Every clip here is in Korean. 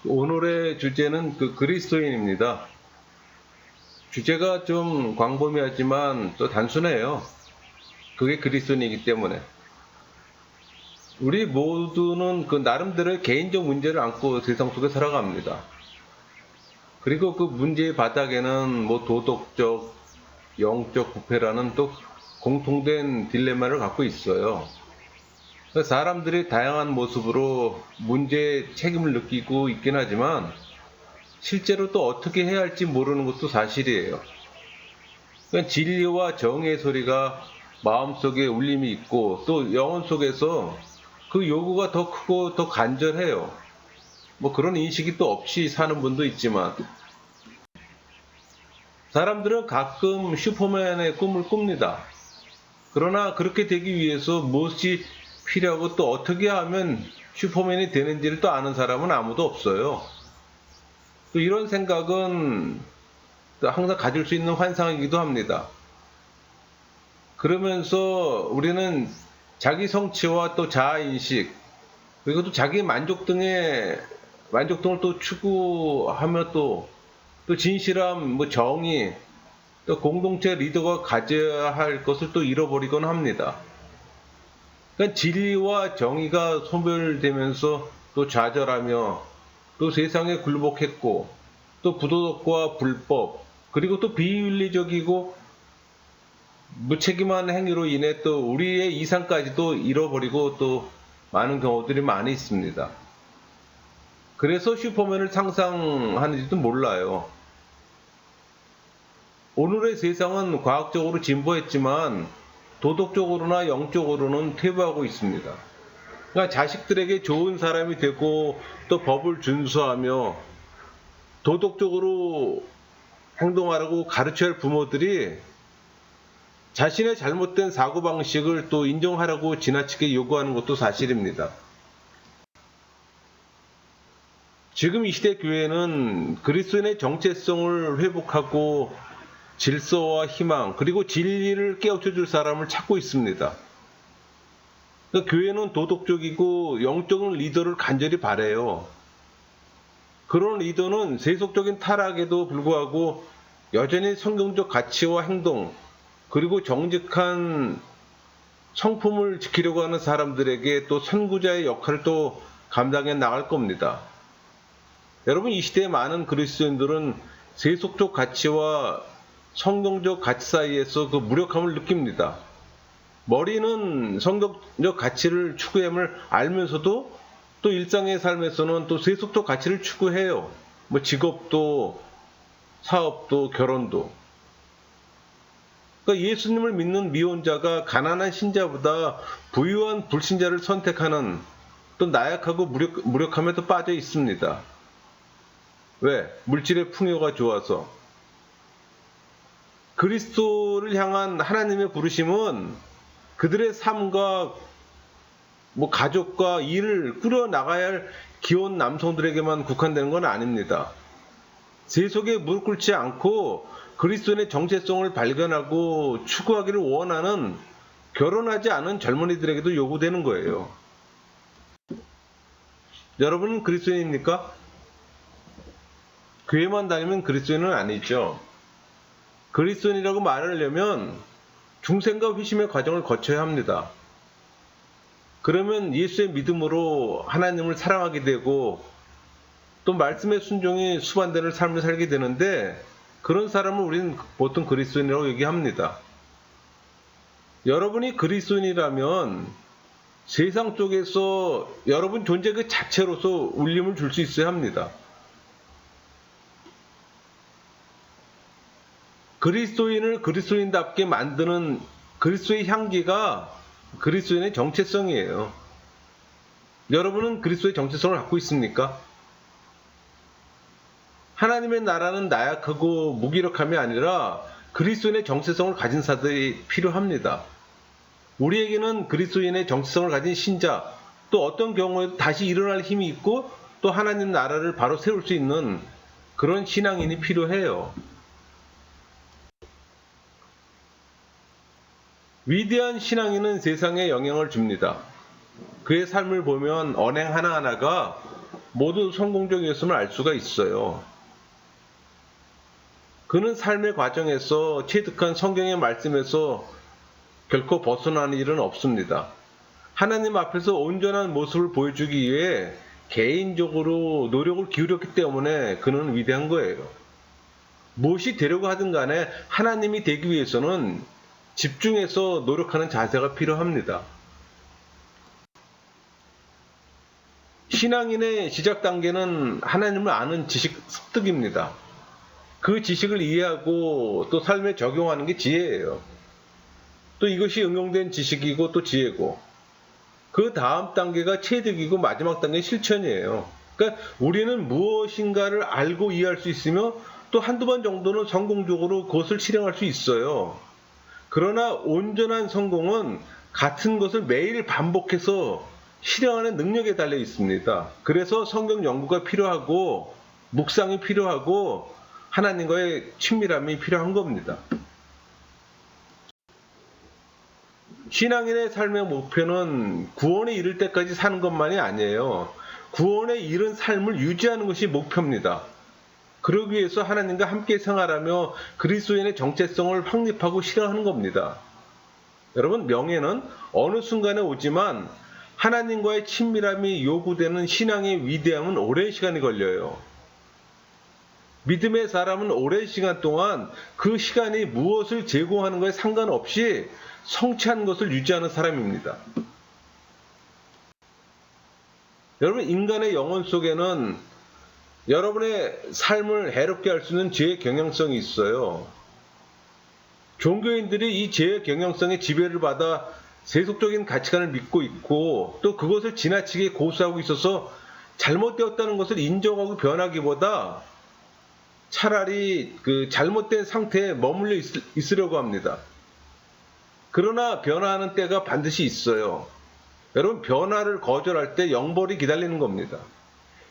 오늘의 주제는 그리스도인입니다. 주제가 좀 광범위하지만 또 단순해요. 그게 그리스도인이기 때문에. 우리 모두는 나름대로의 개인적 문제를 안고 세상 속에 살아갑니다. 그리고 그 문제의 바닥에는 도덕적, 영적 부패라는 또 공통된 딜레마를 갖고 있어요. 사람들이 다양한 모습으로 문제에 책임을 느끼고 있긴 하지만 실제로 또 어떻게 해야 할지 모르는 것도 사실이에요. 그러니까 진리와 정의의 소리가 마음속에 울림이 있고 또 영혼 속에서 그 요구가 더 크고 더 간절해요. 그런 인식이 또 없이 사는 분도 있지만 사람들은 가끔 슈퍼맨의 꿈을 꿉니다. 그러나 그렇게 되기 위해서 무엇이 필요하고 또 어떻게 하면 슈퍼맨이 되는지를 또 아는 사람은 아무도 없어요. 또 이런 생각은 또 항상 가질 수 있는 환상이기도 합니다. 그러면서 우리는 자기 성취와 또 자아인식 그리고 또 자기 만족등을 또 추구하며 또 진실함, 정의, 또 공동체 리더가 가져야 할 것을 또 잃어버리곤 합니다. 그러니까 진리와 정의가 소멸되면서 또 좌절하며 또 세상에 굴복했고 또 부도덕과 불법 그리고 또 비윤리적이고 무책임한 행위로 인해 또 우리의 이상까지도 잃어버리고 또 많은 경우들이 많이 있습니다. 그래서 슈퍼맨을 상상하는지도 몰라요. 오늘의 세상은 과학적으로 진보했지만 도덕적으로나 영적으로는 퇴보하고 있습니다. 그러니까 자식들에게 좋은 사람이 되고 또 법을 준수하며 도덕적으로 행동하라고 가르쳐야 할 부모들이 자신의 잘못된 사고방식을 또 인정하라고 지나치게 요구하는 것도 사실입니다. 지금 이 시대 교회는 그리스도인의 정체성을 회복하고 질서와 희망 그리고 진리를 깨우쳐줄 사람을 찾고 있습니다. 그러니까 교회는 도덕적이고 영적인 리더를 간절히 바라요. 그런 리더는 세속적인 타락에도 불구하고 여전히 성경적 가치와 행동 그리고 정직한 성품을 지키려고 하는 사람들에게 또 선구자의 역할을 또 감당해 나갈 겁니다. 여러분, 이 시대의 많은 그리스도인들은 세속적 가치와 성경적 가치 사이에서 그 무력함을 느낍니다. 머리는 성경적 가치를 추구함을 알면서도 또 일상의 삶에서는 또 세속적 가치를 추구해요. 직업도, 사업도, 결혼도. 그러니까 예수님을 믿는 미혼자가 가난한 신자보다 부유한 불신자를 선택하는 또 나약하고 무력함에 또 빠져 있습니다. 왜? 물질의 풍요가 좋아서. 그리스도를 향한 하나님의 부르심은 그들의 삶과 가족과 일을 꾸려나가야 할 기혼 남성들에게만 국한되는 건 아닙니다. 세속에 무릎 꿇지 않고 그리스도인의 정체성을 발견하고 추구하기를 원하는 결혼하지 않은 젊은이들에게도 요구되는 거예요. 여러분은 그리스도인입니까? 교회만 다니면 그리스도인은 아니죠. 그리스도인이라고 말하려면 중생과 회심의 과정을 거쳐야 합니다. 그러면 예수의 믿음으로 하나님을 사랑하게 되고 또 말씀의 순종이 수반되는 삶을 살게 되는데 그런 사람을 우리는 보통 그리스도인이라고 얘기합니다. 여러분이 그리스도인이라면 세상 쪽에서 여러분 존재 그 자체로서 울림을 줄 수 있어야 합니다. 그리스도인을 그리스도인답게 만드는 그리스도의 향기가 그리스도인의 정체성이에요. 여러분은 그리스도의 정체성을 갖고 있습니까? 하나님의 나라는 나약하고 무기력함이 아니라 그리스도인의 정체성을 가진 자들이 필요합니다. 우리에게는 그리스도인의 정체성을 가진 신자, 또 어떤 경우에도 다시 일어날 힘이 있고 또 하나님 나라를 바로 세울 수 있는 그런 신앙인이 필요해요. 위대한 신앙인은 세상에 영향을 줍니다. 그의 삶을 보면 언행 하나하나가 모두 성공적이었음을 알 수가 있어요. 그는 삶의 과정에서 체득한 성경의 말씀에서 결코 벗어나는 일은 없습니다. 하나님 앞에서 온전한 모습을 보여주기 위해 개인적으로 노력을 기울였기 때문에 그는 위대한 거예요. 무엇이 되려고 하든 간에 하나님이 되기 위해서는 집중해서 노력하는 자세가 필요합니다. 신앙인의 시작 단계는 하나님을 아는 지식 습득입니다. 그 지식을 이해하고 또 삶에 적용하는 게 지혜예요. 또 이것이 응용된 지식이고 또 지혜고, 그 다음 단계가 체득이고 마지막 단계는 실천이에요. 그러니까 우리는 무엇인가를 알고 이해할 수 있으며 또 한두 번 정도는 성공적으로 그것을 실행할 수 있어요. 그러나 온전한 성공은 같은 것을 매일 반복해서 실행하는 능력에 달려 있습니다. 그래서 성경 연구가 필요하고 묵상이 필요하고 하나님과의 친밀함이 필요한 겁니다. 신앙인의 삶의 목표는 구원에 이를 때까지 사는 것만이 아니에요. 구원에 이른 삶을 유지하는 것이 목표입니다. 그러기 위해서 하나님과 함께 생활하며 그리스도인의 정체성을 확립하고 실현하는 겁니다. 여러분, 명예는 어느 순간에 오지만 하나님과의 친밀함이 요구되는 신앙의 위대함은 오랜 시간이 걸려요. 믿음의 사람은 오랜 시간 동안 그 시간이 무엇을 제공하는 것에 상관없이 성취한 것을 유지하는 사람입니다. 여러분, 인간의 영혼 속에는 여러분의 삶을 해롭게 할 수 있는 죄의 경향성이 있어요. 종교인들이 이 죄의 경향성에 지배를 받아 세속적인 가치관을 믿고 있고 또 그것을 지나치게 고수하고 있어서 잘못되었다는 것을 인정하고 변하기보다 차라리 그 잘못된 상태에 머물러 있으려고 합니다. 그러나 변화하는 때가 반드시 있어요. 여러분, 변화를 거절할 때 영벌이 기다리는 겁니다.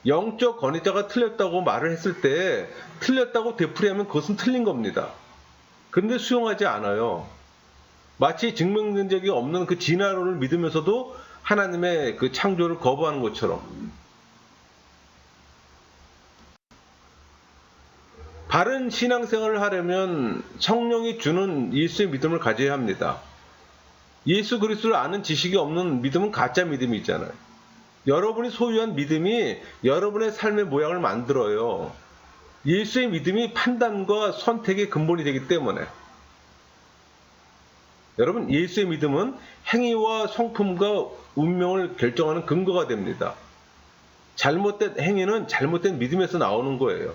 영적 권위자가 틀렸다고 말을 했을 때 틀렸다고 되풀이하면 그것은 틀린 겁니다. 그런데 수용하지 않아요. 마치 증명된 적이 없는 그 진화론을 믿으면서도 하나님의 그 창조를 거부하는 것처럼. 바른 신앙생활을 하려면 성령이 주는 예수의 믿음을 가져야 합니다. 예수 그리스도를 아는 지식이 없는 믿음은 가짜 믿음이잖아요. 여러분이 소유한 믿음이 여러분의 삶의 모양을 만들어요. 예수의 믿음이 판단과 선택의 근본이 되기 때문에. 여러분, 예수의 믿음은 행위와 성품과 운명을 결정하는 근거가 됩니다. 잘못된 행위는 잘못된 믿음에서 나오는 거예요.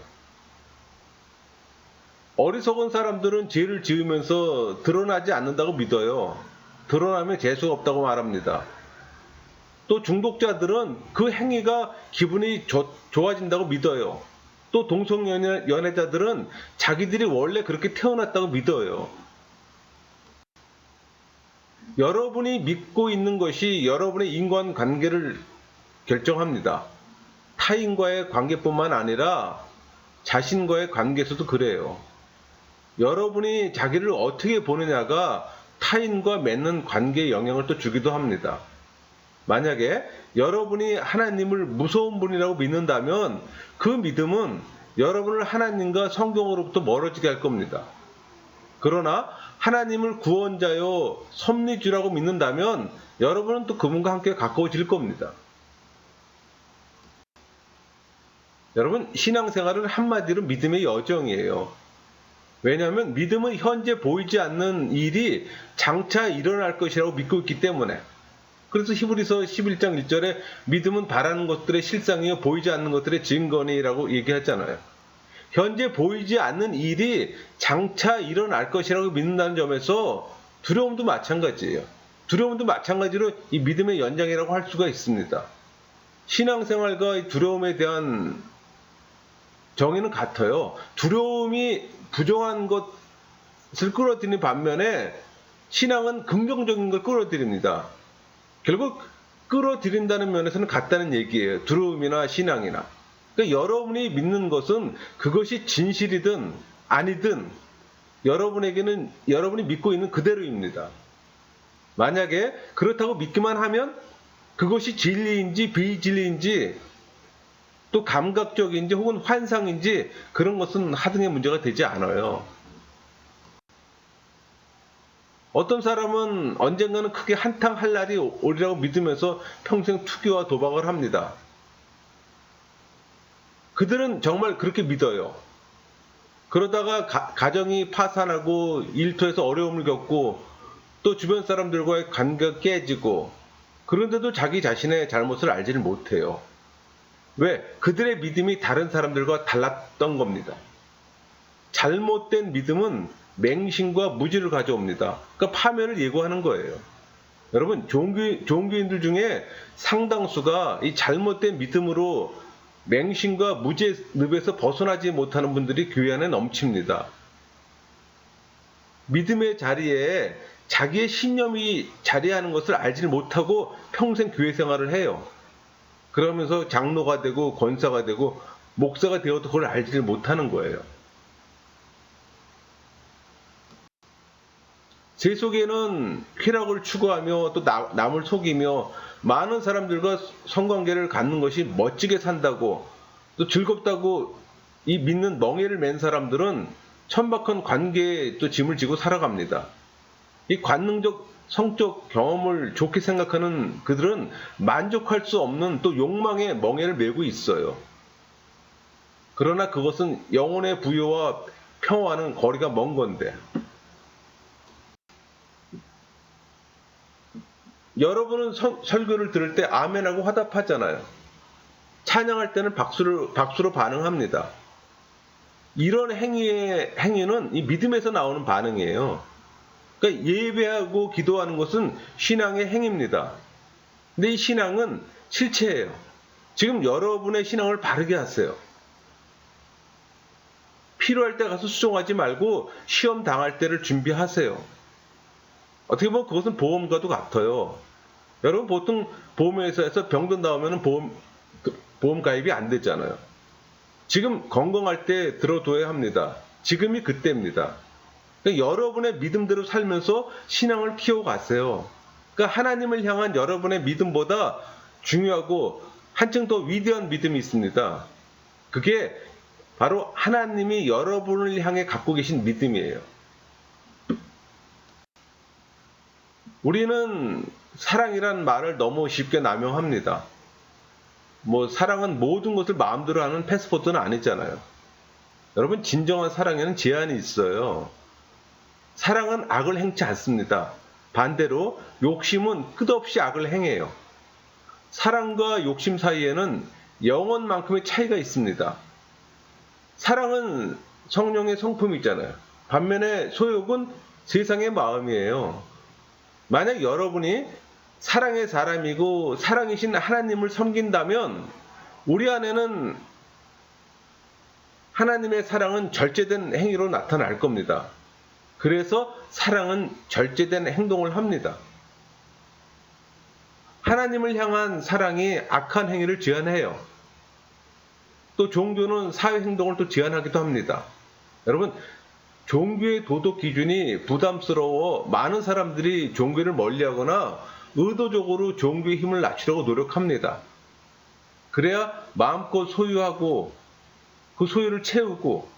어리석은 사람들은 죄를 지으면서 드러나지 않는다고 믿어요. 드러나면 재수가 없다고 말합니다. 또 중독자들은 그 행위가 기분이 좋아진다고 믿어요. 또 동성연애자들은 자기들이 원래 그렇게 태어났다고 믿어요. 여러분이 믿고 있는 것이 여러분의 인간관계를 결정합니다. 타인과의 관계뿐만 아니라 자신과의 관계에서도 그래요. 여러분이 자기를 어떻게 보느냐가 타인과 맺는 관계에 영향을 또 주기도 합니다. 만약에 여러분이 하나님을 무서운 분이라고 믿는다면 그 믿음은 여러분을 하나님과 성경으로부터 멀어지게 할 겁니다. 그러나 하나님을 구원자요 섭리주라고 믿는다면 여러분은 또 그분과 함께 가까워질 겁니다. 여러분, 신앙생활은 한마디로 믿음의 여정이에요. 왜냐하면 믿음은 현재 보이지 않는 일이 장차 일어날 것이라고 믿고 있기 때문에. 그래서 히브리서 11장 1절에 믿음은 바라는 것들의 실상이요 보이지 않는 것들의 증거니라고 얘기하잖아요. 현재 보이지 않는 일이 장차 일어날 것이라고 믿는다는 점에서 두려움도 마찬가지예요. 두려움도 마찬가지로 이 믿음의 연장이라고 할 수가 있습니다. 신앙생활과 이 두려움에 대한 정의는 같아요. 두려움이 부정한 것을 끌어들이는 반면에 신앙은 긍정적인 걸 끌어들입니다. 결국 끌어들인다는 면에서는 같다는 얘기예요. 두려움이나 신앙이나. 그러니까 여러분이 믿는 것은 그것이 진실이든 아니든 여러분에게는 여러분이 믿고 있는 그대로입니다. 만약에 그렇다고 믿기만 하면 그것이 진리인지 비진리인지 또 감각적인지 혹은 환상인지 그런 것은 하등의 문제가 되지 않아요. 어떤 사람은 언젠가는 크게 한탕할 날이 오리라고 믿으면서 평생 투기와 도박을 합니다. 그들은 정말 그렇게 믿어요. 그러다가 가정이 파산하고 일터에서 어려움을 겪고 또 주변 사람들과의 관계가 깨지고 그런데도 자기 자신의 잘못을 알지를 못해요. 왜? 그들의 믿음이 다른 사람들과 달랐던 겁니다. 잘못된 믿음은 맹신과 무지를 가져옵니다. 그러니까 파멸을 예고하는 거예요. 여러분, 종교인들 중에 상당수가 이 잘못된 믿음으로 맹신과 무지의 늪에서 벗어나지 못하는 분들이 교회 안에 넘칩니다. 믿음의 자리에 자기의 신념이 자리하는 것을 알지 못하고 평생 교회 생활을 해요. 그러면서 장로가 되고 권사가 되고 목사가 되어도 그걸 알지 못하는 거예요. 제 속에는 쾌락을 추구하며 또 남을 속이며 많은 사람들과 성관계를 갖는 것이 멋지게 산다고 또 즐겁다고 이 믿는 멍에를 맨 사람들은 천박한 관계에 또 짐을 지고 살아갑니다. 이 관능적 성적 경험을 좋게 생각하는 그들은 만족할 수 없는 또 욕망의 멍에를 메고 있어요. 그러나 그것은 영혼의 부여와 평화와는 거리가 먼 건데, 여러분은 설교를 들을 때 아멘하고 화답하잖아요. 찬양할 때는 박수로 반응합니다. 이런 행위는 이 믿음에서 나오는 반응이에요. 그러니까 예배하고 기도하는 것은 신앙의 행위입니다. 근데 이 신앙은 실체예요. 지금 여러분의 신앙을 바르게 하세요. 필요할 때 가서 수종하지 말고 시험 당할 때를 준비하세요. 어떻게 보면 그것은 보험과도 같아요. 여러분 보통 보험회사에서 병든 나오면 보험 가입이 안 되잖아요. 지금 건강할 때 들어둬야 합니다. 지금이 그때입니다. 그러니까 여러분의 믿음대로 살면서 신앙을 키워가세요. 그러니까 하나님을 향한 여러분의 믿음보다 중요하고 한층 더 위대한 믿음이 있습니다. 그게 바로 하나님이 여러분을 향해 갖고 계신 믿음이에요. 우리는 사랑이란 말을 너무 쉽게 남용합니다. 사랑은 모든 것을 마음대로 하는 패스포트는 아니잖아요. 여러분, 진정한 사랑에는 제한이 있어요. 사랑은 악을 행치 않습니다. 반대로 욕심은 끝없이 악을 행해요. 사랑과 욕심 사이에는 영혼만큼의 차이가 있습니다. 사랑은 성령의 성품이잖아요. 반면에 소욕은 세상의 마음이에요. 만약 여러분이 사랑의 사람이고 사랑이신 하나님을 섬긴다면 우리 안에는 하나님의 사랑은 절제된 행위로 나타날 겁니다. 그래서 사랑은 절제된 행동을 합니다. 하나님을 향한 사랑이 악한 행위를 제한해요. 또 종교는 사회 행동을 또 제한하기도 합니다. 여러분, 종교의 도덕 기준이 부담스러워 많은 사람들이 종교를 멀리하거나 의도적으로 종교의 힘을 낮추려고 노력합니다. 그래야 마음껏 소유하고 그 소유를 채우고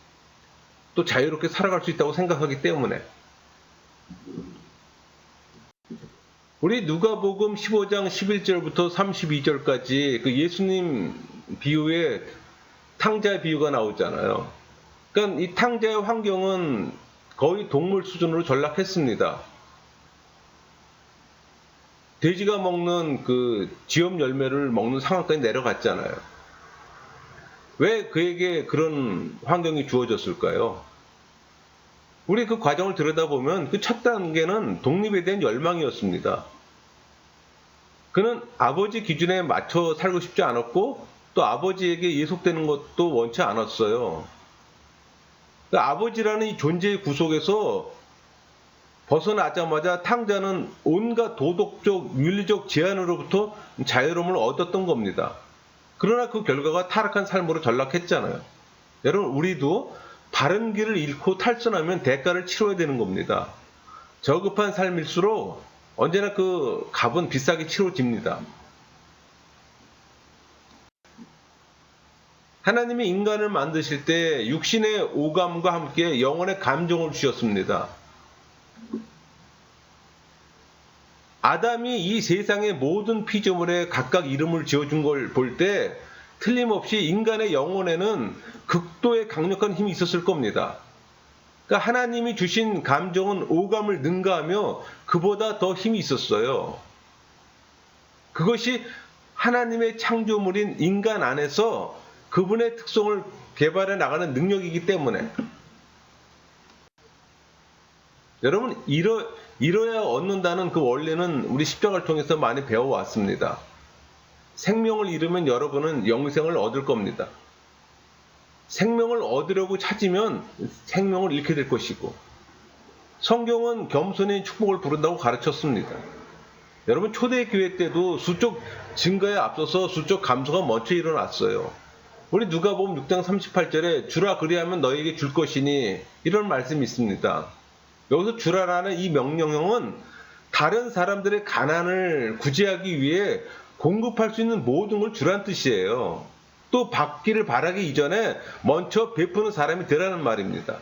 또 자유롭게 살아갈 수 있다고 생각하기 때문에. 우리 누가복음 15장 11절부터 32절까지 그 예수님 비유에 탕자 비유가 나오잖아요. 그러니까 이 탕자의 환경은 거의 동물 수준으로 전락했습니다. 돼지가 먹는 그 지엽 열매를 먹는 상황까지 내려갔잖아요. 왜 그에게 그런 환경이 주어졌을까요? 우리 그 과정을 들여다보면 그 첫 단계는 독립에 대한 열망이었습니다. 그는 아버지 기준에 맞춰 살고 싶지 않았고 또 아버지에게 예속되는 것도 원치 않았어요. 아버지라는 이 존재의 구속에서 벗어나자마자 탕자는 온갖 도덕적, 윤리적 제한으로부터 자유로움을 얻었던 겁니다. 그러나 그 결과가 타락한 삶으로 전락했잖아요. 여러분, 우리도 바른 길을 잃고 탈선하면 대가를 치러야 되는 겁니다. 저급한 삶일수록 언제나 그 값은 비싸게 치러집니다. 하나님이 인간을 만드실 때 육신의 오감과 함께 영혼의 감정을 주셨습니다. 아담이 이 세상의 모든 피조물에 각각 이름을 지어준 걸 볼 때 틀림없이 인간의 영혼에는 극도의 강력한 힘이 있었을 겁니다. 그러니까 하나님이 주신 감정은 오감을 능가하며 그보다 더 힘이 있었어요. 그것이 하나님의 창조물인 인간 안에서 그분의 특성을 개발해 나가는 능력이기 때문에 여러분 이뤄야 얻는다는 그 원리는 우리 십자가를 통해서 많이 배워왔습니다. 생명을 잃으면 여러분은 영생을 얻을 겁니다. 생명을 얻으려고 찾으면 생명을 잃게 될 것이고 성경은 겸손의 축복을 부른다고 가르쳤습니다. 여러분 초대교회 때도 수적 증가에 앞서서 수적 감소가 먼저 일어났어요. 우리 누가복음 6장 38절에 주라 그리하면 너에게 줄 것이니 이런 말씀이 있습니다. 여기서 주라라는 이 명령형은 다른 사람들의 가난을 구제하기 위해 공급할 수 있는 모든 걸 주란 뜻이에요. 또 받기를 바라기 이전에 먼저 베푸는 사람이 되라는 말입니다.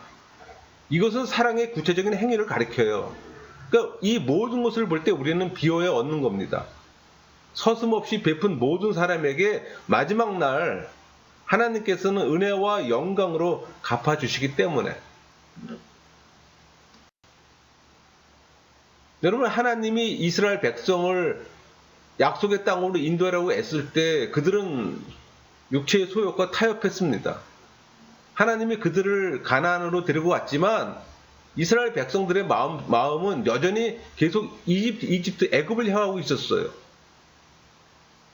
이것은 사랑의 구체적인 행위를 가리켜요. 그러니까 이 모든 것을 볼 때 우리는 비워야 얻는 겁니다. 서슴없이 베푼 모든 사람에게 마지막 날 하나님께서는 은혜와 영광으로 갚아주시기 때문에 여러분 하나님이 이스라엘 백성을 약속의 땅으로 인도하라고 애쓸 때 그들은 육체의 소욕과 타협했습니다. 하나님이 그들을 가나안으로 데리고 왔지만 이스라엘 백성들의 마음은 여전히 계속 이집트 애굽을 향하고 있었어요.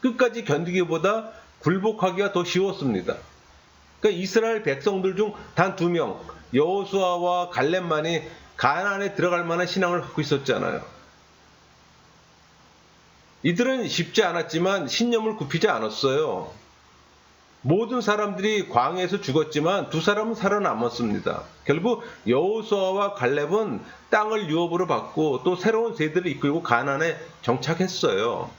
끝까지 견디기보다 굴복하기가 더 쉬웠습니다. 그러니까 이스라엘 백성들 중 단 2명 여호수아와 갈렙만이 가나안에 들어갈 만한 신앙을 갖고 있었잖아요. 이들은 쉽지 않았지만 신념을 굽히지 않았어요. 모든 사람들이 광야에서 죽었지만 2사람은 살아남았습니다. 결국 여호수아와 갈렙은 땅을 유업으로 받고 또 새로운 세대를 이끌고 가나안에 정착했어요.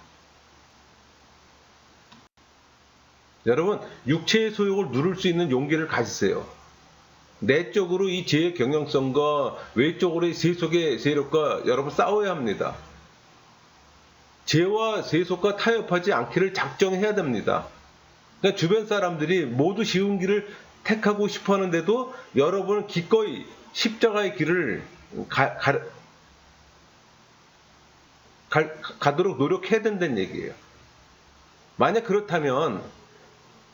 여러분 육체의 소욕을 누를 수 있는 용기를 가지세요. 내적으로 이 죄의 경영성과 외적으로의 세속의 세력과 여러분 싸워야 합니다. 죄와 세속과 타협하지 않기를 작정해야 됩니다. 그러니까 주변 사람들이 모두 쉬운 길을 택하고 싶어 하는데도 여러분은 기꺼이 십자가의 길을 가도록 노력해야 된다는 얘기예요. 만약 그렇다면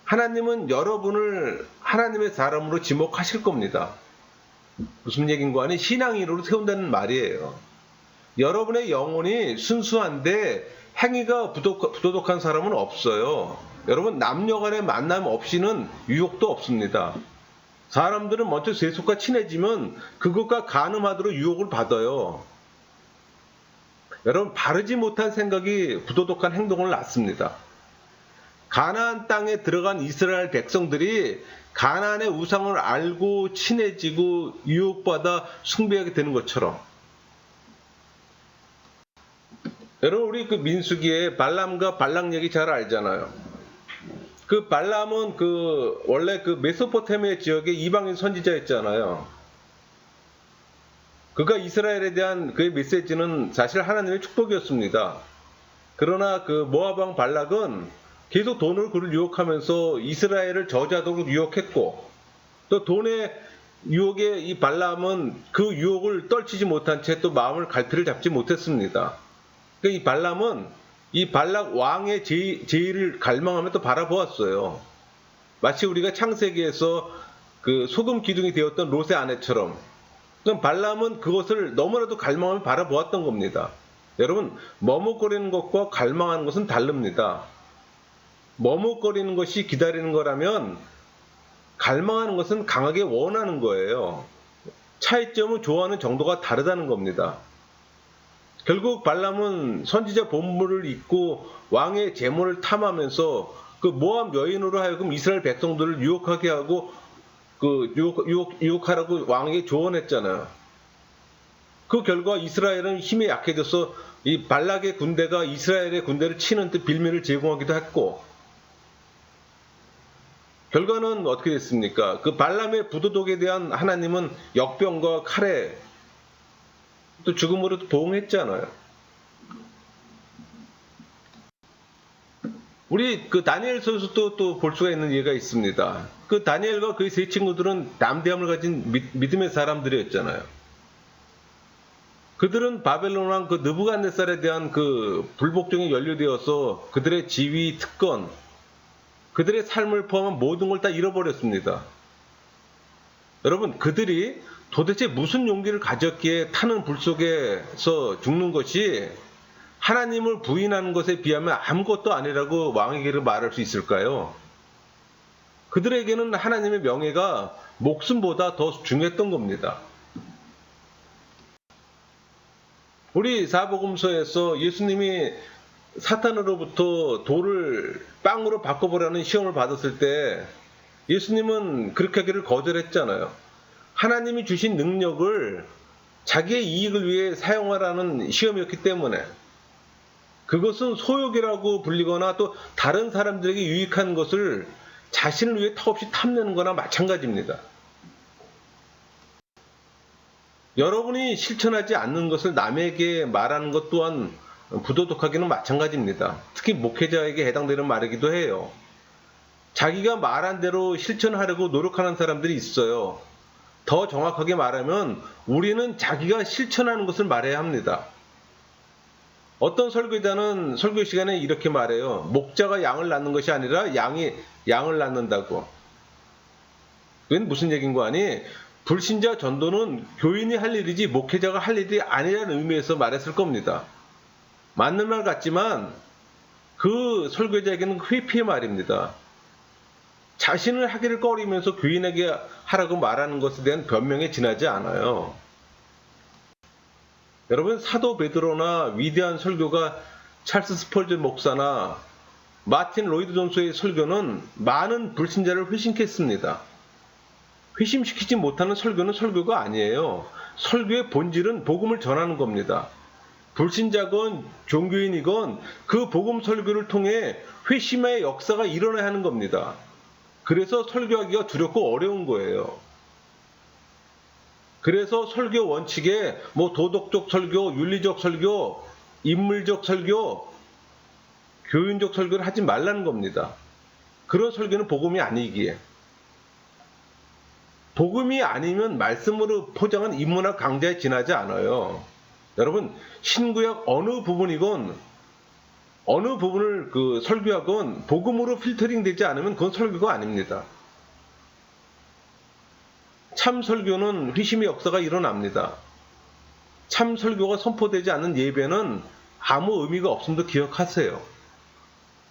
하나님은 여러분을 하나님의 사람으로 지목하실 겁니다. 무슨 얘기인가 하니 신앙인으로 세운다는 말이에요. 여러분의 영혼이 순수한데 행위가 부도덕한 사람은 없어요. 여러분 남녀간의 만남 없이는 유혹도 없습니다. 사람들은 먼저 세속과 친해지면 그것과 간음하도록 유혹을 받아요. 여러분 바르지 못한 생각이 부도덕한 행동을 낳습니다. 가나안 땅에 들어간 이스라엘 백성들이 가나안의 우상을 알고 친해지고 유혹받아 숭배하게 되는 것처럼 여러분 우리 그 민수기에 발람과 발락 얘기 잘 알잖아요. 그 발람은 원래 그 메소포타미아 지역의 이방인 선지자였잖아요. 그가 이스라엘에 대한 그의 메시지는 사실 하나님의 축복이었습니다. 그러나 그 모압 왕 발락은 계속 돈을 그를 유혹하면서 이스라엘을 저주하도록 유혹했고 또 돈의 유혹에 이 발람은 그 유혹을 떨치지 못한 채 또 마음을 갈피를 잡지 못했습니다. 그러니까 이 발람은 이 발락 왕의 제의를 갈망하며 또 바라보았어요. 마치 우리가 창세기에서 그 소금 기둥이 되었던 롯의 아내처럼. 그럼 발람은 그것을 너무나도 갈망하며 바라보았던 겁니다. 여러분 머뭇거리는 것과 갈망하는 것은 다릅니다. 머뭇거리는 것이 기다리는 거라면 갈망하는 것은 강하게 원하는 거예요. 차이점은 좋아하는 정도가 다르다는 겁니다. 결국 발람은 선지자 본물을 잊고 왕의 재물을 탐하면서 그 모압 여인으로 하여금 이스라엘 백성들을 유혹하게 하고 유혹하라고 왕에게 조언했잖아요. 그 결과 이스라엘은 힘이 약해져서 이 발락의 군대가 이스라엘의 군대를 치는 듯 빌미를 제공하기도 했고 결과는 어떻게 됐습니까? 그 발람의 부도덕에 대한 하나님은 역병과 칼에 또 죽음으로 보응했잖아요. 우리 그 다니엘서에서 또 볼 수가 있는 예가 있습니다. 그 다니엘과 그의 세 친구들은 담대함을 가진 믿음의 사람들이었잖아요. 그들은 바벨론 왕 그 느부갓네살에 대한 그 불복종에 연루되어서 그들의 지위, 특권, 그들의 삶을 포함한 모든 걸 다 잃어버렸습니다. 여러분, 그들이 도대체 무슨 용기를 가졌기에 타는 불 속에서 죽는 것이 하나님을 부인하는 것에 비하면 아무것도 아니라고 왕에게 말할 수 있을까요? 그들에게는 하나님의 명예가 목숨보다 더 중요했던 겁니다. 우리 사복음서에서 예수님이 사탄으로부터 돌을 빵으로 바꿔보라는 시험을 받았을 때 예수님은 그렇게 하기를 거절했잖아요. 하나님이 주신 능력을 자기의 이익을 위해 사용하라는 시험이었기 때문에 그것은 소욕이라고 불리거나 또 다른 사람들에게 유익한 것을 자신을 위해 턱없이 탐내는 거나 마찬가지입니다. 여러분이 실천하지 않는 것을 남에게 말하는 것 또한 부도덕하기는 마찬가지입니다. 특히 목회자에게 해당되는 말이기도 해요. 자기가 말한 대로 실천하려고 노력하는 사람들이 있어요. 더 정확하게 말하면 우리는 자기가 실천하는 것을 말해야 합니다. 어떤 설교자는 설교 시간에 이렇게 말해요. 목자가 양을 낳는 것이 아니라 양이 양을 낳는다고. 그건 무슨 얘기인 거 아니? 불신자 전도는 교인이 할 일이지 목회자가 할 일이 아니라는 의미에서 말했을 겁니다. 맞는 말 같지만 그 설교자에게는 회피의 말입니다. 자신을 하기를 꺼리면서 교인에게 하라고 말하는 것에 대한 변명에 지나지 않아요. 여러분, 사도 베드로나 위대한 설교가 찰스 스펄전 목사나 마틴 로이드 존스의 설교는 많은 불신자를 회심시켰습니다. 회심시키지 못하는 설교는 설교가 아니에요. 설교의 본질은 복음을 전하는 겁니다. 불신자건 종교인이건 그 복음 설교를 통해 회심의 역사가 일어나야 하는 겁니다. 그래서 설교하기가 두렵고 어려운 거예요. 그래서 설교 원칙에 도덕적 설교, 윤리적 설교, 인물적 설교, 교훈적 설교를 하지 말라는 겁니다. 그런 설교는 복음이 아니기에. 복음이 아니면 말씀으로 포장한 인문학 강좌에 지나지 않아요. 여러분, 신구약 어느 부분이건 어느 부분을 설교하건 복음으로 필터링 되지 않으면 그건 설교가 아닙니다. 참 설교는 회심의 역사가 일어납니다. 참 설교가 선포되지 않는 예배는 아무 의미가 없음도 기억하세요.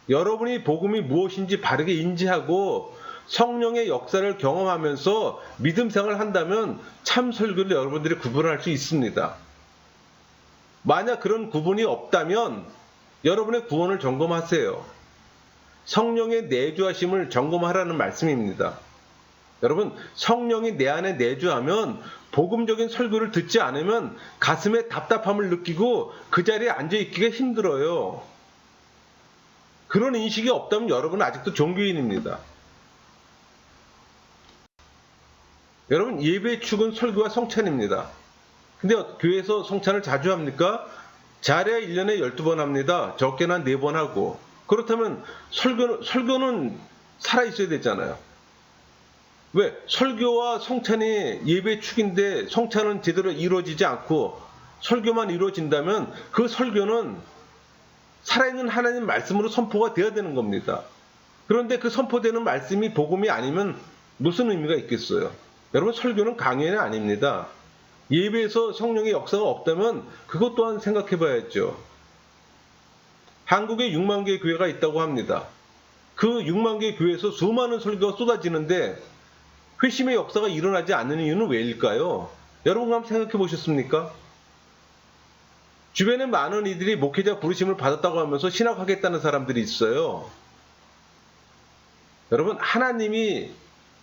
여러분이 복음이 무엇인지 바르게 인지하고 성령의 역사를 경험하면서 믿음 생활을 한다면 참 설교를 여러분들이 구분할 수 있습니다. 만약 그런 구분이 없다면 여러분의 구원을 점검하세요. 성령의 내주하심을 점검하라는 말씀입니다. 여러분, 성령이 내 안에 내주하면 복음적인 설교를 듣지 않으면 가슴에 답답함을 느끼고 그 자리에 앉아있기가 힘들어요. 그런 인식이 없다면 여러분은 아직도 종교인입니다. 여러분, 예배의 축은 설교와 성찬입니다. 근데 교회에서 성찬을 자주 합니까? 잘해야 1년에 12번 합니다. 적게는 한 4번 하고. 그렇다면 설교는 살아있어야 되잖아요. 왜? 설교와 성찬이 예배의 축인데 성찬은 제대로 이루어지지 않고 설교만 이루어진다면 그 설교는 살아있는 하나님 말씀으로 선포가 되어야 되는 겁니다. 그런데 그 선포되는 말씀이 복음이 아니면 무슨 의미가 있겠어요? 여러분, 설교는 강연이 아닙니다. 예배에서 성령의 역사가 없다면 그것 또한 생각해 봐야죠. 한국에 6만 개의 교회가 있다고 합니다. 그 6만 개의 교회에서 수많은 설교가 쏟아지는데 회심의 역사가 일어나지 않는 이유는 왜일까요? 여러분 한번 생각해 보셨습니까? 주변에 많은 이들이 목회자 부르심을 받았다고 하면서 신학하겠다는 사람들이 있어요. 여러분, 하나님이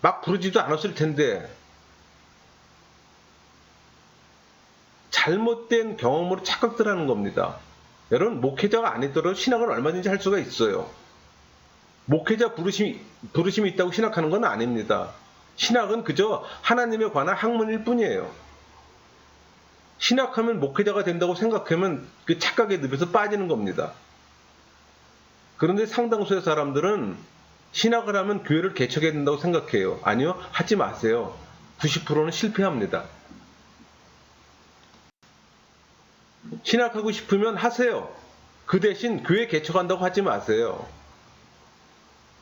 막 부르지도 않았을 텐데 잘못된 경험으로 착각들 하는 겁니다. 여러분, 목회자가 아니더라도 신학을 얼마든지 할 수가 있어요. 목회자 부르심이 있다고 신학하는 건 아닙니다. 신학은 그저 하나님에 관한 학문일 뿐이에요. 신학하면 목회자가 된다고 생각하면 그 착각의 늪에서 빠지는 겁니다. 그런데 상당수의 사람들은 신학을 하면 교회를 개척해야 된다고 생각해요. 아니요, 하지 마세요. 90%는 실패합니다. 신학하고 싶으면 하세요. 그 대신 교회 개척한다고 하지 마세요.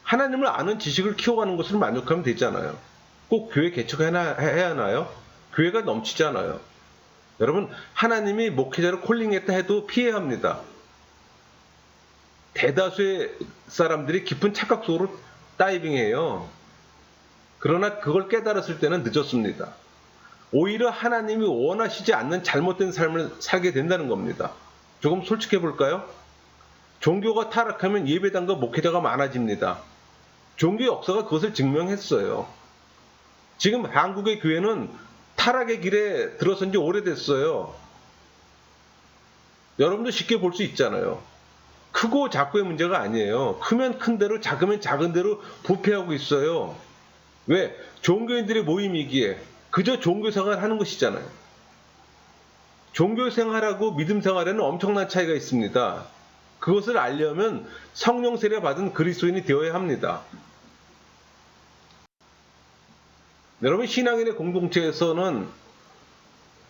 하나님을 아는 지식을 키워가는 것으로 만족하면 되잖아요. 꼭 교회 개척해야 하나요? 교회가 넘치잖아요. 여러분, 하나님이 목회자를 콜링했다 해도 피해야 합니다. 대다수의 사람들이 깊은 착각 속으로 다이빙해요. 그러나 그걸 깨달았을 때는 늦었습니다. 오히려 하나님이 원하시지 않는 잘못된 삶을 살게 된다는 겁니다. 조금 솔직해 볼까요? 종교가 타락하면 예배당과 목회자가 많아집니다. 종교 역사가 그것을 증명했어요. 지금 한국의 교회는 타락의 길에 들어선 지 오래됐어요. 여러분도 쉽게 볼 수 있잖아요. 크고 작고의 문제가 아니에요. 크면 큰 대로 작으면 작은 대로 부패하고 있어요. 왜? 종교인들의 모임이기에 그저 종교 생활을 하는 것이잖아요. 종교 생활하고 믿음 생활에는 엄청난 차이가 있습니다. 그것을 알려면 성령 세례 받은 그리스도인이 되어야 합니다. 여러분, 신앙인의 공동체에서는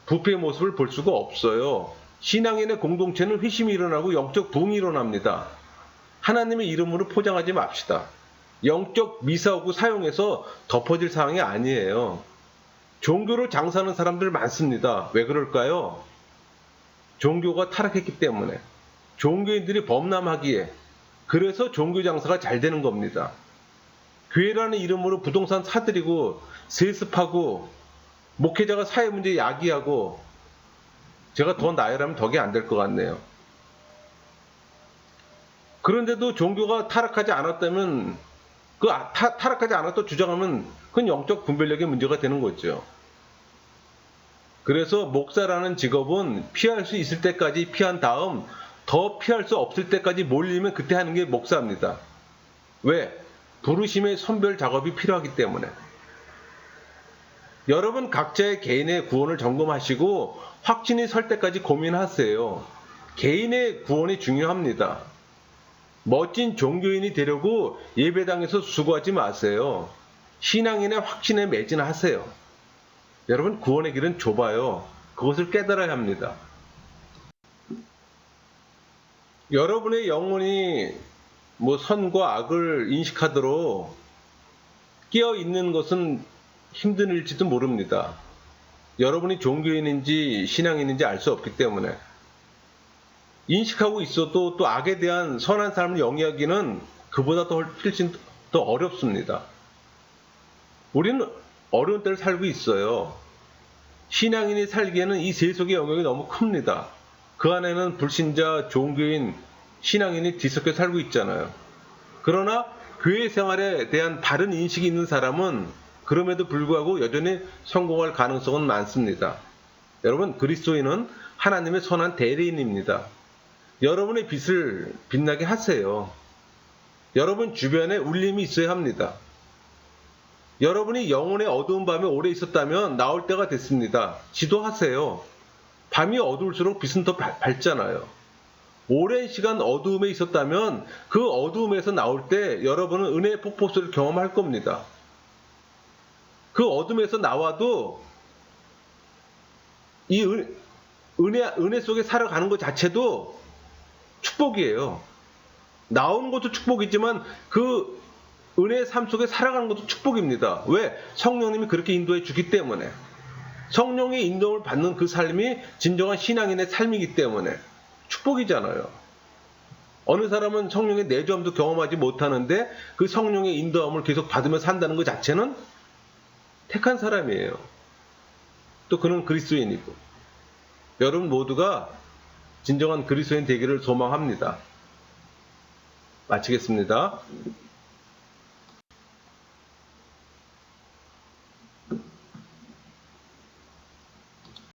부패의 모습을 볼 수가 없어요. 신앙인의 공동체는 회심이 일어나고 영적 부흥이 일어납니다. 하나님의 이름으로 포장하지 맙시다. 영적 미사오구 사용해서 덮어질 상황이 아니에요. 종교로 장사하는 사람들 많습니다. 왜 그럴까요? 종교가 타락했기 때문에. 종교인들이 범람하기에. 그래서 종교 장사가 잘 되는 겁니다. 교회라는 이름으로 부동산 사들이고 세습하고 목회자가 사회 문제 야기하고 제가 더 나열하면 덕이 안 될 것 같네요. 그런데도 종교가 타락하지 않았다면 타락하지 않았다고 주장하면 그건 영적 분별력의 문제가 되는 거죠. 그래서 목사라는 직업은 피할 수 있을 때까지 피한 다음 더 피할 수 없을 때까지 몰리면 그때 하는 게 목사입니다. 왜? 부르심의 선별 작업이 필요하기 때문에. 여러분 각자의 개인의 구원을 점검하시고 확신이 설 때까지 고민하세요. 개인의 구원이 중요합니다. 멋진 종교인이 되려고 예배당에서 수고하지 마세요. 신앙인의 확신에 매진하세요. 여러분, 구원의 길은 좁아요. 그것을 깨달아야 합니다. 여러분의 영혼이 선과 악을 인식하도록 깨어 있는 것은 힘든 일지도 모릅니다. 여러분이 종교인인지 신앙인인지 알 수 없기 때문에. 인식하고 있어도 또 악에 대한 선한 삶을 영위하기는 그보다 훨씬 더 어렵습니다. 우리는 어려운 때를 살고 있어요. 신앙인이 살기에는 이 세속의 영역이 너무 큽니다. 그 안에는 불신자, 종교인, 신앙인이 뒤섞여 살고 있잖아요. 그러나 교회 생활에 대한 바른 인식이 있는 사람은 그럼에도 불구하고 여전히 성공할 가능성은 많습니다. 여러분, 그리스도인은 하나님의 선한 대리인입니다. 여러분의 빛을 빛나게 하세요. 여러분 주변에 울림이 있어야 합니다. 여러분이 영혼의 어두운 밤에 오래 있었다면 나올 때가 됐습니다. 지도하세요. 밤이 어두울수록 빛은 더 밝잖아요. 오랜 시간 어두움에 있었다면 그 어두움에서 나올 때 여러분은 은혜의 폭포수를 경험할 겁니다. 그 어둠에서 나와도 이 은혜 속에 살아가는 것 자체도 축복이에요. 나오는 것도 축복이지만 그 은혜의 삶 속에 살아가는 것도 축복입니다. 왜? 성령님이 그렇게 인도해 주기 때문에. 성령의 인도를 받는 그 삶이 진정한 신앙인의 삶이기 때문에 축복이잖아요. 어느 사람은 성령의 내주함도 경험하지 못하는데 그 성령의 인도함을 계속 받으며 산다는 것 자체는 택한 사람이에요. 또 그는 그리스도인이고. 여러분 모두가 진정한 그리스도인 되기를 소망합니다. 마치겠습니다.